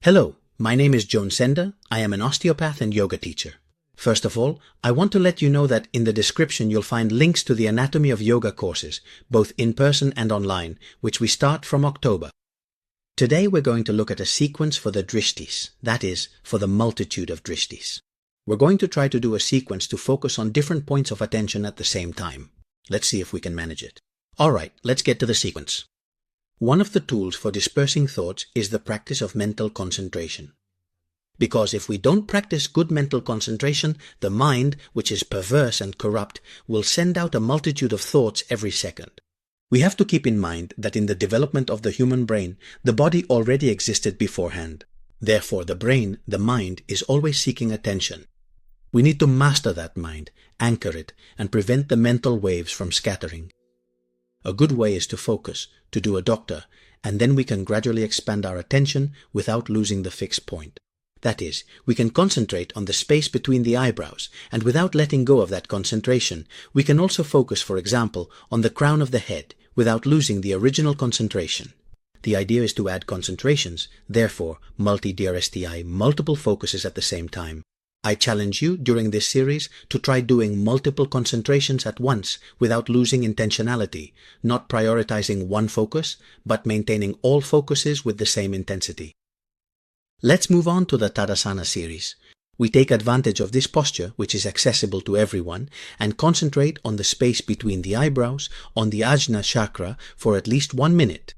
Hello, my name is Joan Senda. I am an osteopath and yoga teacher. First of all, I want to let you know that in the description you'll find links to the Anatomy of Yoga courses, both in person and online, which we start from October. Today we're going to look at a sequence for the drishtis, that is, for the multitude of drishtis. We're going to try to do a sequence to focus on different points of attention at the same time. Let's see if we can manage it. Alright, let's get to the sequence. One of the tools for dispersing thoughts is the practice of mental concentration. Because if we don't practice good mental concentration, the mind, which is perverse and corrupt, will send out a multitude of thoughts every second. We have to keep in mind that in the development of the human brain, the body already existed beforehand. Therefore, the brain, the mind, is always seeking attention. We need to master that mind, anchor it, and prevent the mental waves from scattering. A good way is to focus, to do a doctor, and then we can gradually expand our attention without losing the fixed point. That is, we can concentrate on the space between the eyebrows, and without letting go of that concentration, we can also focus, for example, on the crown of the head, without losing the original concentration. The idea is to add concentrations, therefore, multi-DRSTI, multiple focuses at the same time. I challenge you during this series to try doing multiple concentrations at once without losing intentionality, not prioritizing one focus, but maintaining all focuses with the same intensity. Let's move on to the Tadasana series. We take advantage of this posture, which is accessible to everyone, and concentrate on the space between the eyebrows, on the Ajna chakra, for at least 1 minute.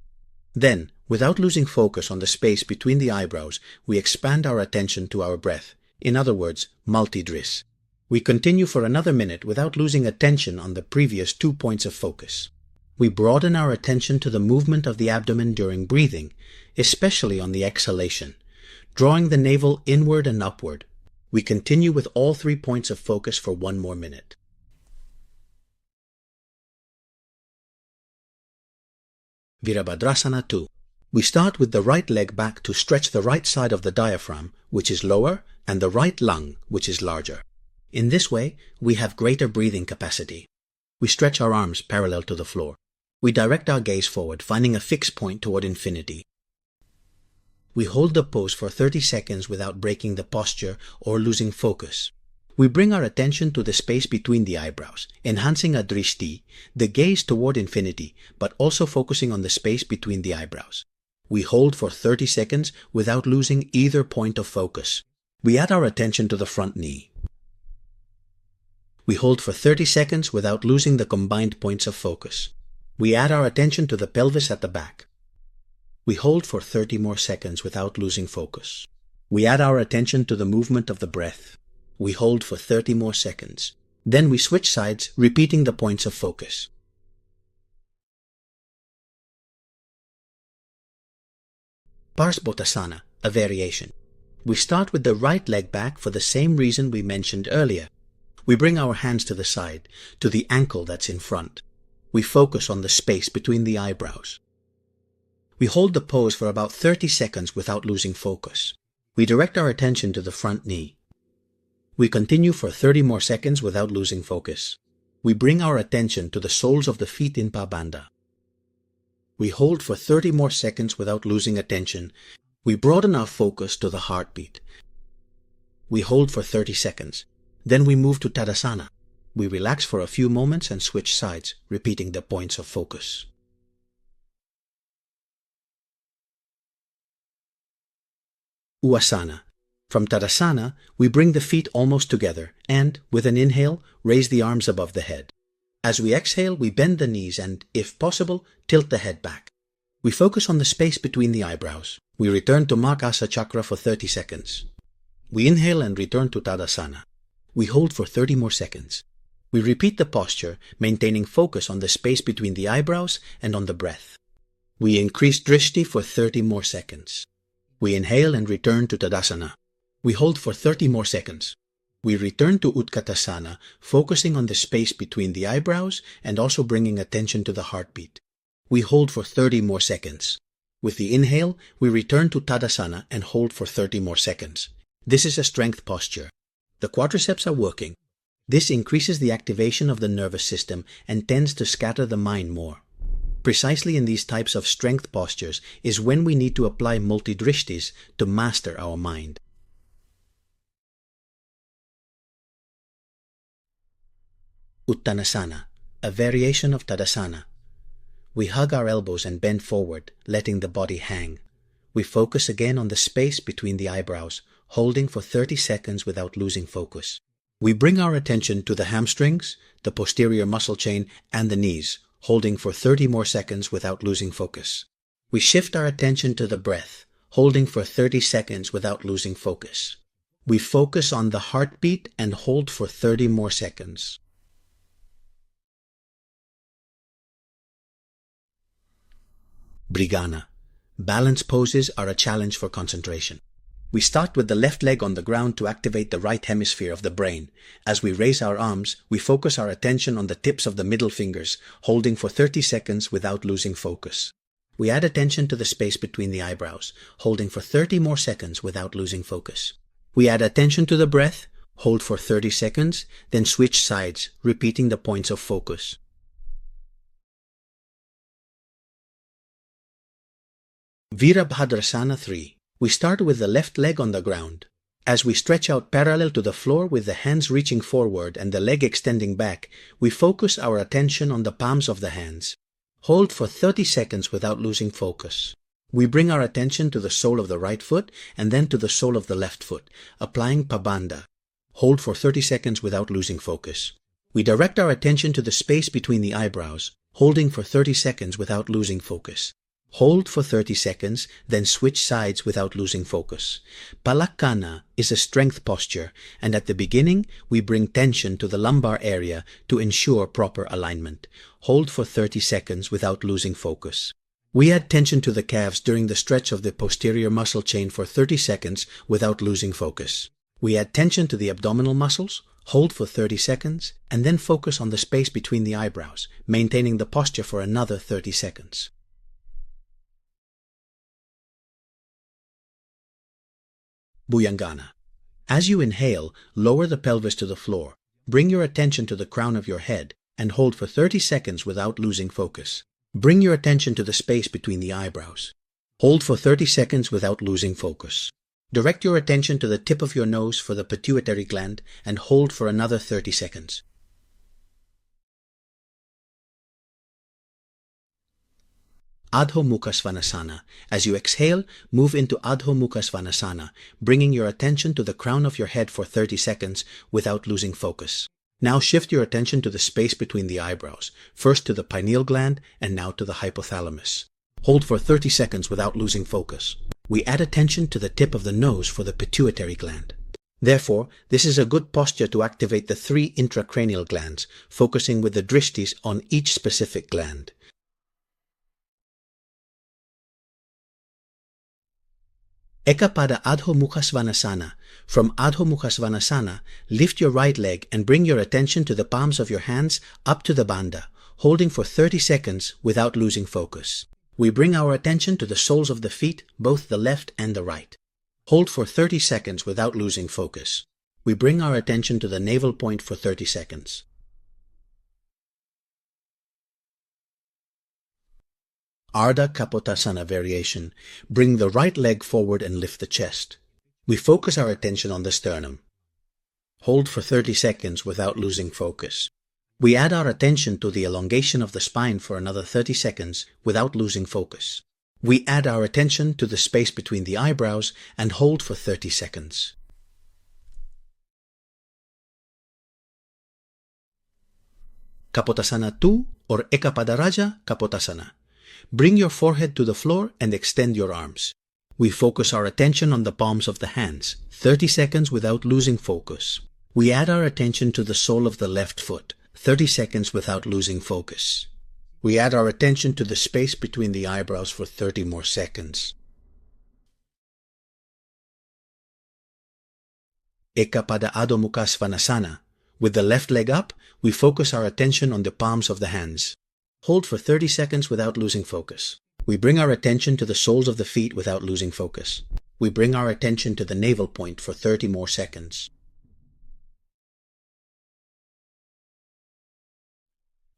Then, without losing focus on the space between the eyebrows, we expand our attention to our breath. In other words, multi-dris. We continue for another minute without losing attention on the previous 2 points of focus. We broaden our attention to the movement of the abdomen during breathing, especially on the exhalation, drawing the navel inward and upward. We continue with all 3 points of focus for 1 more minute. Virabhadrasana 2. We start with the right leg back to stretch the right side of the diaphragm, which is lower, and the right lung, which is larger. In this way, we have greater breathing capacity. We stretch our arms parallel to the floor. We direct our gaze forward, finding a fixed point toward infinity. We hold the pose for 30 seconds without breaking the posture or losing focus. We bring our attention to the space between the eyebrows, enhancing a drishti, the gaze toward infinity, but also focusing on the space between the eyebrows. We hold for 30 seconds without losing either point of focus. We add our attention to the front knee. We hold for 30 seconds without losing the combined points of focus. We add our attention to the pelvis at the back. We hold for 30 more seconds without losing focus. We add our attention to the movement of the breath. We hold for 30 more seconds. Then we switch sides, repeating the points of focus. Parsvottasana, a variation. We start with the right leg back for the same reason we mentioned earlier. We bring our hands to the side, to the ankle that's in front. We focus on the space between the eyebrows. We hold the pose for about 30 seconds without losing focus. We direct our attention to the front knee. We continue for 30 more seconds without losing focus. We bring our attention to the soles of the feet in Pabandha. We hold for 30 more seconds without losing attention. We broaden our focus to the heartbeat. We hold for 30 seconds. Then we move to Tadasana. We relax for a few moments and switch sides, repeating the points of focus. Uasana. From Tadasana, we bring the feet almost together and, with an inhale, raise the arms above the head. As we exhale, we bend the knees and, if possible, tilt the head back. We focus on the space between the eyebrows. We return to Makasa chakra for 30 seconds. We inhale and return to Tadasana. We hold for 30 more seconds. We repeat the posture, maintaining focus on the space between the eyebrows and on the breath. We increase drishti for 30 more seconds. We inhale and return to Tadasana. We hold for 30 more seconds. We return to Utkatasana, focusing on the space between the eyebrows and also bringing attention to the heartbeat. We hold for 30 more seconds. With the inhale, we return to Tadasana and hold for 30 more seconds. This is a strength posture. The quadriceps are working. This increases the activation of the nervous system and tends to scatter the mind more. Precisely in these types of strength postures is when we need to apply multidrishtis to master our mind. Uttanasana, a variation of Tadasana. We hug our elbows and bend forward, letting the body hang. We focus again on the space between the eyebrows, holding for 30 seconds without losing focus. We bring our attention to the hamstrings, the posterior muscle chain, and the knees, holding for 30 more seconds without losing focus. We shift our attention to the breath, holding for 30 seconds without losing focus. We focus on the heartbeat and hold for 30 more seconds. Brigana. Balance poses are a challenge for concentration. We start with the left leg on the ground to activate the right hemisphere of the brain. As we raise our arms, we focus our attention on the tips of the middle fingers, holding for 30 seconds without losing focus. We add attention to the space between the eyebrows, holding for 30 more seconds without losing focus. We add attention to the breath, hold for 30 seconds, then switch sides, repeating the points of focus. Virabhadrasana 3. We start with the left leg on the ground. As we stretch out parallel to the floor with the hands reaching forward and the leg extending back, we focus our attention on the palms of the hands. Hold for 30 seconds without losing focus. We bring our attention to the sole of the right foot and then to the sole of the left foot, applying Pabandha. Hold for 30 seconds without losing focus. We direct our attention to the space between the eyebrows, holding for 30 seconds without losing focus. Hold for 30 seconds, then switch sides without losing focus. Palakkana is a strength posture, and at the beginning, we bring tension to the lumbar area to ensure proper alignment. Hold for 30 seconds without losing focus. We add tension to the calves during the stretch of the posterior muscle chain for 30 seconds without losing focus. We add tension to the abdominal muscles, hold for 30 seconds, and then focus on the space between the eyebrows, maintaining the posture for another 30 seconds. Bhujangana. As you inhale, lower the pelvis to the floor. Bring your attention to the crown of your head and hold for 30 seconds without losing focus. Bring your attention to the space between the eyebrows. Hold for 30 seconds without losing focus. Direct your attention to the tip of your nose for the pituitary gland and hold for another 30 seconds. Adho Mukha Svanasana. As you exhale, move into Adho Mukha Svanasana, bringing your attention to the crown of your head for 30 seconds without losing focus. Now shift your attention to the space between the eyebrows, first to the pineal gland and now to the hypothalamus. Hold for 30 seconds without losing focus. We add attention to the tip of the nose for the pituitary gland. Therefore, this is a good posture to activate the 3 intracranial glands, focusing with the drishtis on each specific gland. Ekapada Adho Mukha Svanasana. From Adho Mukha Svanasana, lift your right leg and bring your attention to the palms of your hands up to the bandha, holding for 30 seconds without losing focus. We bring our attention to the soles of the feet, both the left and the right. Hold for 30 seconds without losing focus. We bring our attention to the navel point for 30 seconds. Ardha Kapotasana variation. Bring the right leg forward and lift the chest. We focus our attention on the sternum. Hold for 30 seconds without losing focus. We add our attention to the elongation of the spine for another 30 seconds without losing focus. We add our attention to the space between the eyebrows and hold for 30 seconds. Kapotasana 2 or Ekapadaraja Kapotasana. Bring your forehead to the floor and extend your arms. We focus our attention on the palms of the hands, 30 seconds without losing focus. We add our attention to the sole of the left foot, 30 seconds without losing focus. We add our attention to the space between the eyebrows for 30 more seconds. Ekapada Adho Mukha Svanasana. With the left leg up, we focus our attention on the palms of the hands. Hold for 30 seconds without losing focus. We bring our attention to the soles of the feet without losing focus. We bring our attention to the navel point for 30 more seconds.